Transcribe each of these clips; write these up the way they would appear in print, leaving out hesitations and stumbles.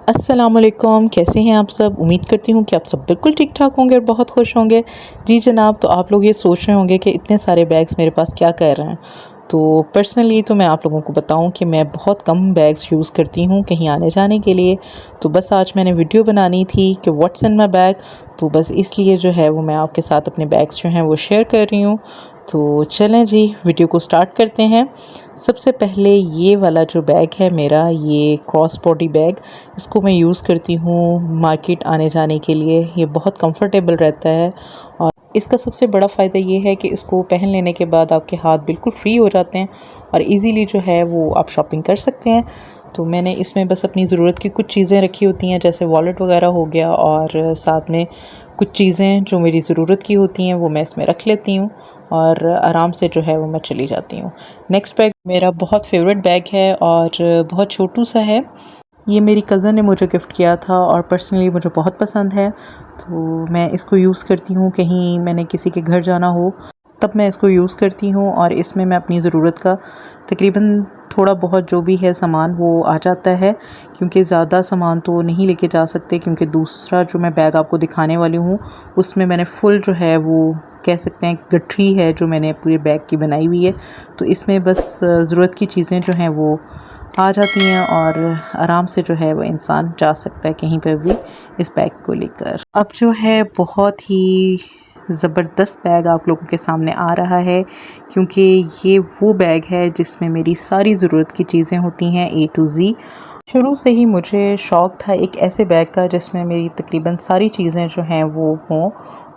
अस्सलामुअलैकुम, कैसे हैं आप सब। उम्मीद करती हूँ कि आप सब बिल्कुल ठीक ठाक होंगे और बहुत खुश होंगे। जी जनाब, तो आप लोग ये सोच रहे होंगे कि इतने सारे बैग्स मेरे पास क्या कर रहे हैं। तो पर्सनली तो मैं आप लोगों को बताऊं कि मैं बहुत कम बैग्स यूज़ करती हूँ कहीं आने जाने के लिए। तो बस आज मैंने वीडियो बनानी थी कि व्हाट्स इन माई बैग, तो बस इसलिए जो है वो मैं आपके साथ अपने बैग्स जो हैं वो शेयर कर रही हूँ। तो चलें जी, वीडियो को स्टार्ट करते हैं। सबसे पहले ये वाला जो बैग है मेरा, ये क्रॉस बॉडी बैग, इसको मैं यूज़ करती हूँ मार्केट आने जाने के लिए। ये बहुत कंफर्टेबल रहता है और इसका सबसे बड़ा फ़ायदा ये है कि इसको पहन लेने के बाद आपके हाथ बिल्कुल फ्री हो जाते हैं और इजीली जो है वो आप शॉपिंग कर सकते हैं। तो मैंने इसमें बस अपनी ज़रूरत की कुछ चीज़ें रखी होती हैं, जैसे वॉलेट वगैरह हो गया, और साथ में कुछ चीज़ें जो मेरी ज़रूरत की होती हैं वो मैं इसमें रख लेती हूँ और आराम से जो है वो मैं चली जाती हूँ। नेक्स्ट बैग मेरा बहुत फेवरेट बैग है और बहुत छोटू सा है। ये मेरी कज़न ने मुझे गिफ्ट किया था और पर्सनली मुझे बहुत पसंद है। तो मैं इसको यूज़ करती हूँ, कहीं मैंने किसी के घर जाना हो तब मैं इसको यूज़ करती हूँ और इसमें मैं अपनी ज़रूरत का तकरीबन थोड़ा बहुत जो भी है सामान वो आ जाता है, क्योंकि ज़्यादा सामान तो नहीं लेके जा सकते, क्योंकि दूसरा जो मैं बैग आपको दिखाने वाली हूँ उसमें मैंने फुल जो है वो कह सकते हैं गठरी है जो मैंने पूरे बैग की बनाई हुई है। तो इसमें बस ज़रूरत की चीज़ें जो हैं वो आ जाती हैं और आराम से जो है वो इंसान जा सकता है कहीं पर भी इस बैग को लेकर। अब जो है बहुत ही ज़बरदस्त बैग आप लोगों के सामने आ रहा है, क्योंकि ये वो बैग है जिसमें मेरी सारी ज़रूरत की चीज़ें होती हैं A to Z। शुरू से ही मुझे शौक़ था एक ऐसे बैग का जिसमें मेरी तकरीबन सारी चीज़ें जो हैं वो हों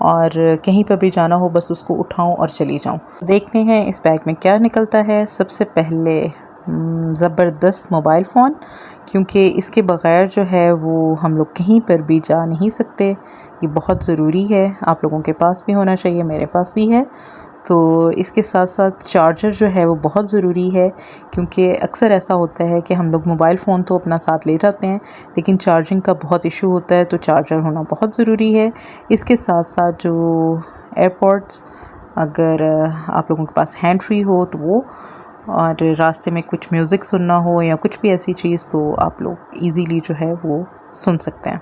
और कहीं पर भी जाना हो बस उसको उठाऊं और चली जाऊं। देखते हैं इस बैग में क्या निकलता है। सबसे पहले ज़बरदस्त मोबाइल फ़ोन, क्योंकि इसके बग़ैर जो है वो हम लोग कहीं पर भी जा नहीं सकते। ये बहुत ज़रूरी है, आप लोगों के पास भी होना चाहिए, मेरे पास भी है। तो इसके साथ साथ चार्जर जो है वो बहुत ज़रूरी है, क्योंकि अक्सर ऐसा होता है कि हम लोग मोबाइल फ़ोन तो अपना साथ ले जाते हैं लेकिन चार्जिंग का बहुत इशू होता है, तो चार्जर होना बहुत ज़रूरी है। इसके साथ साथ जो एयरपॉड्स, अगर आप लोगों के पास हैंड फ्री हो तो वो, और रास्ते में कुछ म्यूज़िक सुनना हो या कुछ भी ऐसी चीज़, तो आप लोग इजीली जो है वो सुन सकते हैं।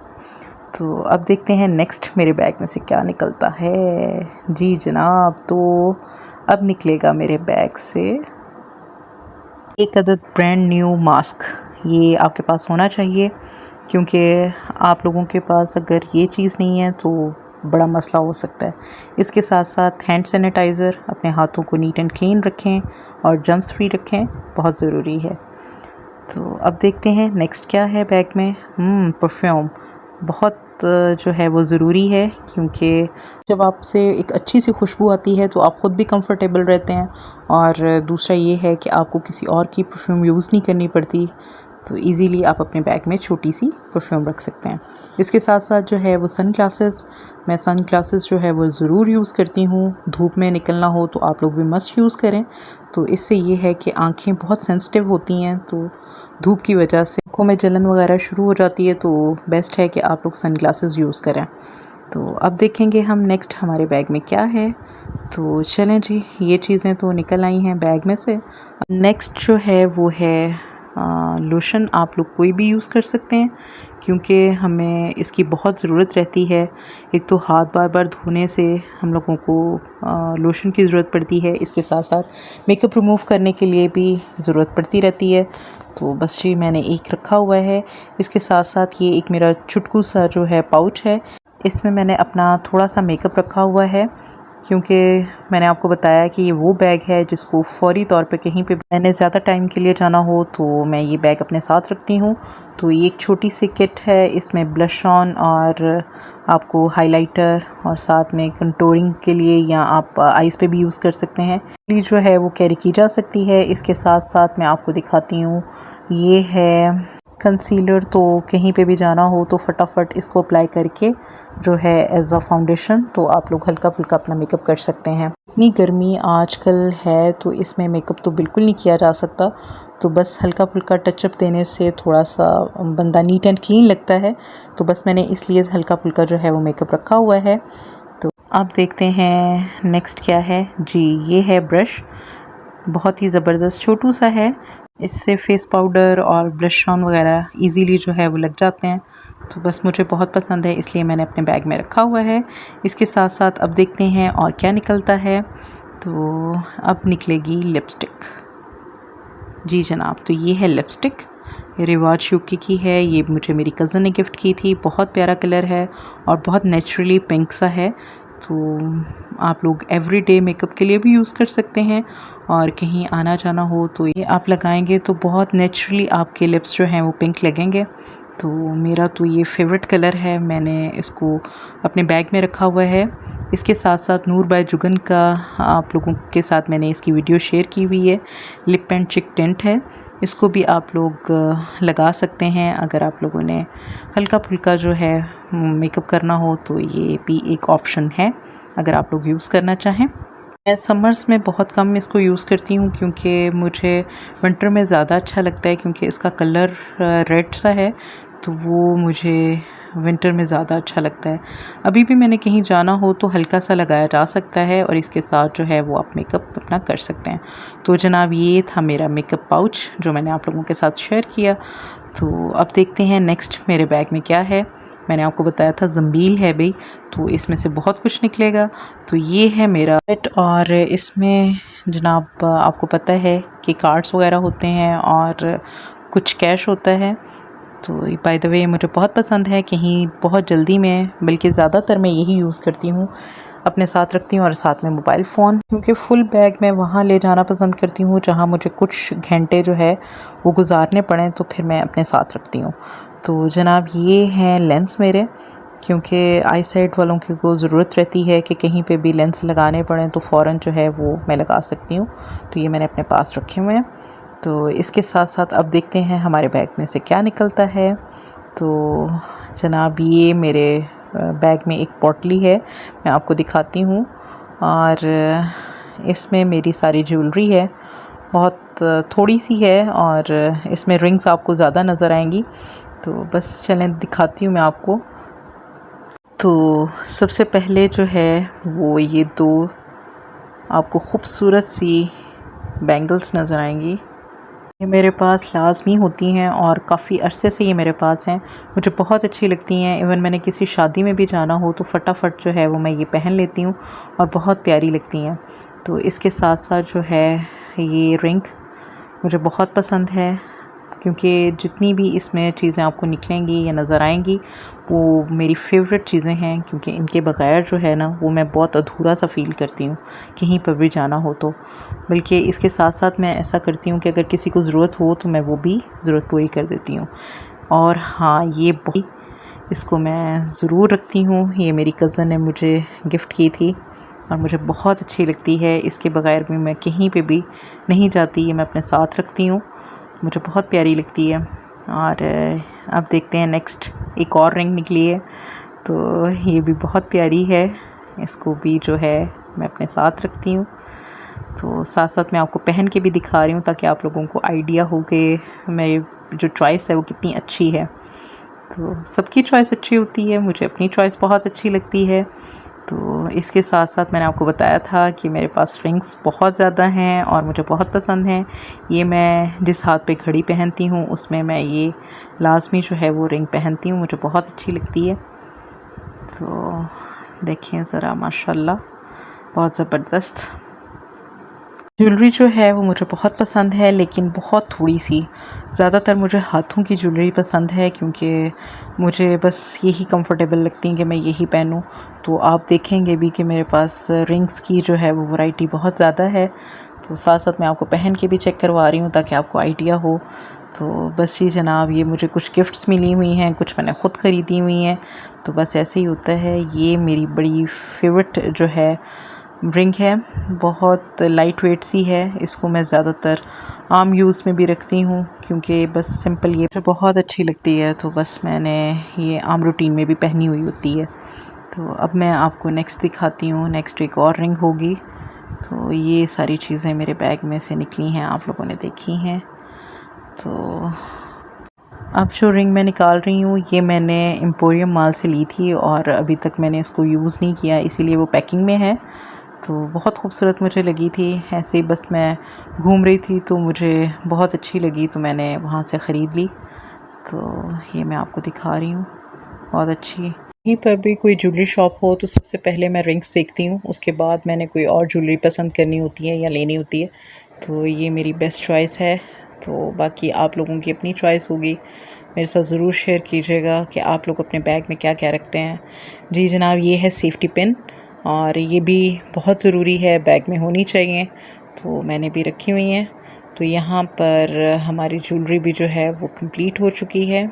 तो अब देखते हैं नेक्स्ट मेरे बैग में से क्या निकलता है। जी जनाब, तो अब निकलेगा मेरे बैग से एक अदद ब्रांड न्यू मास्क। ये आपके पास होना चाहिए, क्योंकि आप लोगों के पास अगर ये चीज़ नहीं है तो बड़ा मसला हो सकता है। इसके साथ साथ हैंड सैनिटाइज़र, अपने हाथों को नीट एंड क्लीन रखें और जर्म्स फ्री रखें, बहुत ज़रूरी है। तो अब देखते हैं नेक्स्ट क्या है बैग में। परफ्यूम बहुत जो है वो ज़रूरी है, क्योंकि जब आपसे एक अच्छी सी खुशबू आती है तो आप ख़ुद भी कंफर्टेबल रहते हैं और दूसरा ये है कि आपको किसी और की परफ्यूम यूज़ नहीं करनी पड़ती। तो इजीली आप अपने बैग में छोटी सी परफ्यूम रख सकते हैं। इसके साथ साथ जो है वो सन ग्लासेस, मैं सन ग्लासेस जो है वो ज़रूर यूज़ करती हूँ। धूप में निकलना हो तो आप लोग भी मस्ट यूज़ करें। तो इससे ये है कि आँखें बहुत सेंसिटिव होती हैं, तो धूप की वजह से आँखों में जलन वगैरह शुरू हो जाती है, तो बेस्ट है कि आप लोग सन ग्लासेस यूज़ करें। तो अब देखेंगे हम नेक्स्ट हमारे बैग में क्या है। तो चलें जी, ये चीज़ें तो निकल आई हैं बैग में से। नेक्स्ट जो है वो है लोशन। आप लोग कोई भी यूज़ कर सकते हैं, क्योंकि हमें इसकी बहुत ज़रूरत रहती है। एक तो हाथ बार बार धोने से हम लोगों को लोशन की ज़रूरत पड़ती है, इसके साथ साथ मेकअप रिमूव करने के लिए भी ज़रूरत पड़ती रहती है। तो बस जी मैंने एक रखा हुआ है। इसके साथ साथ ये एक मेरा चुटकू सा जो है पाउच है, इसमें मैंने अपना थोड़ा सा मेकअप रखा हुआ है, क्योंकि मैंने आपको बताया कि ये वो बैग है जिसको फ़ौरी तौर पे कहीं पे मैंने ज़्यादा टाइम के लिए जाना हो तो मैं ये बैग अपने साथ रखती हूँ। तो ये एक छोटी सी किट है, इसमें ब्लश ऑन और आपको हाइलाइटर और साथ में कंटूरिंग के लिए या आप आईज़ पे भी यूज़ कर सकते हैं, ये जो है वो कैरी की जा सकती है। इसके साथ साथ मैं आपको दिखाती हूँ, ये है कंसीलर। तो कहीं पे भी जाना हो तो फटाफट इसको अप्लाई करके जो है एज अ फाउंडेशन, तो आप लोग हल्का फुल्का अपना मेकअप कर सकते हैं। इतनी गर्मी आजकल है तो इसमें मेकअप तो बिल्कुल नहीं किया जा सकता, तो बस हल्का फुल्का टचअप देने से थोड़ा सा बंदा नीट एंड क्लीन लगता है। तो बस मैंने इसलिए हल्का फुल्का जो है वो मेकअप रखा हुआ है। तो अब देखते हैं नेक्स्ट क्या है। जी ये है ब्रश, बहुत ही ज़बरदस्त छोटू सा है। इससे फेस पाउडर और ब्लश ऑन वगैरह इजीली जो है वो लग जाते हैं। तो बस मुझे बहुत पसंद है, इसलिए मैंने अपने बैग में रखा हुआ है। इसके साथ साथ अब देखते हैं और क्या निकलता है। तो अब निकलेगी लिपस्टिक। जी जनाब, तो ये है लिपस्टिक। ये रिवाज यूके की है। ये मुझे मेरी कज़न ने गिफ्ट की थी। बहुत प्यारा कलर है और बहुत नेचुरली पिंक सा है। तो आप लोग एवरीडे मेकअप के लिए भी यूज़ कर सकते हैं और कहीं आना जाना हो तो ये आप लगाएंगे तो बहुत नेचुरली आपके लिप्स जो हैं वो पिंक लगेंगे। तो मेरा तो ये फेवरेट कलर है, मैंने इसको अपने बैग में रखा हुआ है। इसके साथ साथ नूर बाय जुगन का आप लोगों के साथ मैंने इसकी वीडियो शेयर की हुई है। लिप एंड चिक टिंट है, इसको भी आप लोग लगा सकते हैं अगर आप लोगों ने हल्का फुल्का जो है मेकअप करना हो तो ये भी एक ऑप्शन है अगर आप लोग यूज़ करना चाहें। मैं समर्स में बहुत कम इसको यूज़ करती हूँ क्योंकि मुझे विंटर में ज़्यादा अच्छा लगता है, क्योंकि इसका कलर रेड सा है तो वो मुझे विंटर में ज़्यादा अच्छा लगता है। अभी भी मैंने कहीं जाना हो तो हल्का सा लगाया जा सकता है और इसके साथ जो है वो आप मेकअप अपना कर सकते हैं। तो जनाब ये था मेरा मेकअप पाउच जो मैंने आप लोगों के साथ शेयर किया। तो अब देखते हैं नेक्स्ट मेरे बैग में क्या है। मैंने आपको बताया था ज़ंबील है भाई, तो इसमें से बहुत कुछ निकलेगा। तो ये है मेरा सेट और इसमें जनाब आपको पता है कि कार्ड्स वगैरह होते हैं और कुछ कैश होता है। तो बाय द वे मुझे बहुत पसंद है, कहीं बहुत जल्दी में, बल्कि ज़्यादातर मैं यही यूज़ करती हूँ, अपने साथ रखती हूँ और साथ में मोबाइल फ़ोन, क्योंकि फ़ुल बैग मैं वहाँ ले जाना पसंद करती हूँ जहाँ मुझे कुछ घंटे जो है वो गुजारने पड़ें, तो फिर मैं अपने साथ रखती हूँ। तो जनाब ये हैं लेंस मेरे, क्योंकि आई साइट वालों को ज़रूरत रहती है कि कहीं पे भी लेंस लगाने पड़ें तो फ़ौरन जो है वो मैं लगा सकती हूँ। तो ये मैंने अपने पास रखे हुए हैं। तो इसके साथ साथ अब देखते हैं हमारे बैग में से क्या निकलता है। तो जनाब ये मेरे बैग में एक पोटली है, मैं आपको दिखाती हूँ, और इसमें मेरी सारी ज्वेलरी है। बहुत थोड़ी सी है और इसमें रिंग्स आपको ज़्यादा नज़र आएंगी, तो बस चलें दिखाती हूँ मैं आपको। तो सबसे पहले जो है वो ये दो आपको ख़ूबसूरत सी बैंगल्स नज़र आएंगी। ये मेरे पास लाजमी होती हैं और काफ़ी अरसे से ये मेरे पास हैं, मुझे बहुत अच्छी लगती हैं। इवन मैंने किसी शादी में भी जाना हो तो फटाफट जो है वो मैं ये पहन लेती हूँ और बहुत प्यारी लगती हैं। तो इसके साथ साथ जो है ये रिंग मुझे बहुत पसंद है, क्योंकि जितनी भी इसमें चीज़ें आपको निकलेंगी या नज़र आएंगी वो मेरी फेवरेट चीज़ें हैं, क्योंकि इनके बग़ैर जो है ना वो मैं बहुत अधूरा सा फ़ील करती हूँ कहीं पर भी जाना हो तो। बल्कि इसके साथ साथ मैं ऐसा करती हूँ कि अगर किसी को ज़रूरत हो तो मैं वो भी ज़रूरत पूरी कर देती हूँ। और हाँ, ये इसको मैं ज़रूर रखती हूँ, ये मेरी कज़न ने मुझे गिफ्ट की थी और मुझे बहुत अच्छी लगती है। इसके बग़ैर भी मैं कहीं पे भी नहीं जाती, ये मैं अपने साथ रखती हूँ, मुझे बहुत प्यारी लगती है। और अब देखते हैं नेक्स्ट एक और रिंग निकली है, तो ये भी बहुत प्यारी है, इसको भी जो है मैं अपने साथ रखती हूँ। तो साथ साथ मैं आपको पहन के भी दिखा रही हूँ ताकि आप लोगों को आइडिया हो कि मेरी जो चॉइस है वो कितनी अच्छी है। तो सबकी चॉइस अच्छी होती है, मुझे अपनी चॉइस बहुत अच्छी लगती है। तो इसके साथ साथ मैंने आपको बताया था कि मेरे पास रिंग्स बहुत ज़्यादा हैं और मुझे बहुत पसंद हैं। ये मैं जिस हाथ पे घड़ी पहनती हूँ उसमें मैं ये लाजमी जो है वो रिंग पहनती हूँ, मुझे बहुत अच्छी लगती है। तो देखिए ज़रा, माशाल्लाह बहुत ज़बरदस्त ज्वेलरी जो है वो मुझे बहुत पसंद है, लेकिन बहुत थोड़ी सी। ज़्यादातर मुझे हाथों की ज्वेलरी पसंद है, क्योंकि मुझे बस यही कंफर्टेबल लगती हैं कि मैं यही पहनूं। तो आप देखेंगे भी कि मेरे पास रिंग्स की जो है वो वैरायटी बहुत ज़्यादा है। तो साथ साथ मैं आपको पहन के भी चेक करवा रही हूँ ताकि आपको आइडिया हो। तो बस ये जनाब, ये मुझे कुछ गिफ्ट्स मिली हुई हैं, कुछ मैंने ख़ुद ख़रीदी हुई हैं। तो बस ऐसे ही होता है। ये मेरी बड़ी फेवरेट जो है रिंग है, बहुत लाइट वेट सी है, इसको मैं ज़्यादातर आम यूज़ में भी रखती हूँ, क्योंकि बस सिंपल ये मुझे बहुत अच्छी लगती है। तो बस मैंने ये आम रूटीन में भी पहनी हुई होती है। तो अब मैं आपको नेक्स्ट दिखाती हूँ। नेक्स्ट एक और रिंग होगी। तो ये सारी चीज़ें मेरे बैग में से निकली हैं, आप लोगों ने देखी हैं। तो अब जो रिंग मैं निकाल रही हूँ ये मैंने एम्पोरियम मॉल से ली थी और अभी तक मैंने इसको यूज़ नहीं किया, इसीलिए वो पैकिंग में है। तो बहुत खूबसूरत मुझे लगी थी। ऐसे ही बस मैं घूम रही थी तो मुझे बहुत अच्छी लगी तो मैंने वहाँ से ख़रीद ली। तो ये मैं आपको दिखा रही हूँ, बहुत अच्छी। यहीं पर भी कोई ज्वेलरी शॉप हो तो सबसे पहले मैं रिंग्स देखती हूँ, उसके बाद मैंने कोई और ज्वेलरी पसंद करनी होती है या लेनी होती है। तो ये मेरी बेस्ट चॉइस है। तो बाकी आप लोगों की अपनी चॉइस होगी। मेरे साथ ज़रूर शेयर कीजिएगा कि आप लोग अपने बैग में क्या क्या रखते हैं। जी जनाब, ये है सेफ्टी पिन और ये भी बहुत ज़रूरी है, बैग में होनी चाहिए। तो मैंने भी रखी हुई हैं। तो यहाँ पर हमारी ज्वेलरी भी जो है वो कंप्लीट हो चुकी है।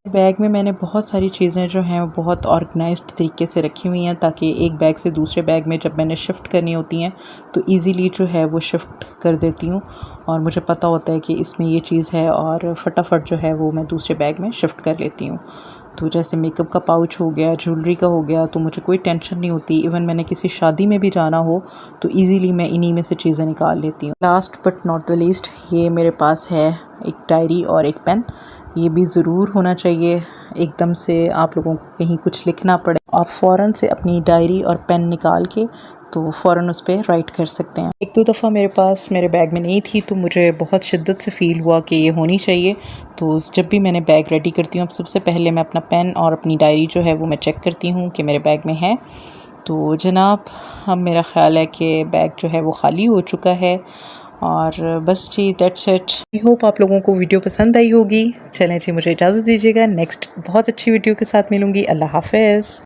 बैग में मैंने बहुत सारी चीज़ें जो हैं वो बहुत ऑर्गेनाइज्ड तरीके से रखी हुई हैं ताकि एक बैग से दूसरे बैग में जब मैंने शिफ़्ट करनी होती हैं तो इजीली जो है वो शिफ़्ट कर देती हूँ और मुझे पता होता है कि इसमें ये चीज़ है और फटाफट जो है वो मैं दूसरे बैग में शिफ़्ट कर लेती हूँ। तो जैसे मेकअप का पाउच हो गया, ज्वेलरी का हो गया, तो मुझे कोई टेंशन नहीं होती। इवन मैंने किसी शादी में भी जाना हो तो ईज़िली मैं इन्हीं में से चीज़ें निकाल लेती हूँ। Last but not the least, ये मेरे पास है एक डायरी और एक पेन। ये भी ज़रूर होना चाहिए। एकदम से आप लोगों को कहीं कुछ लिखना पड़े, आप फ़ौरन से अपनी डायरी और पेन निकाल के तो फ़ौरन उस पर राइट कर सकते हैं। एक दो दफ़ा मेरे पास मेरे बैग में नहीं थी तो मुझे बहुत शिद्दत से फ़ील हुआ कि ये होनी चाहिए। तो जब भी मैंने बैग रेडी करती हूँ, अब सबसे पहले मैं अपना पेन और अपनी डायरी जो है वो मैं चेक करती हूँ कि मेरे बैग में है। तो जनाब, अब मेरा ख़्याल है कि बैग जो है वो ख़ाली हो चुका है और बस जी, दैट्स इट। आई होप आप लोगों को वीडियो पसंद आई होगी। चलें जी, मुझे इजाज़त दीजिएगा। नेक्स्ट बहुत अच्छी वीडियो के साथ मिलूँगी। अल्लाह हाफ़िज़।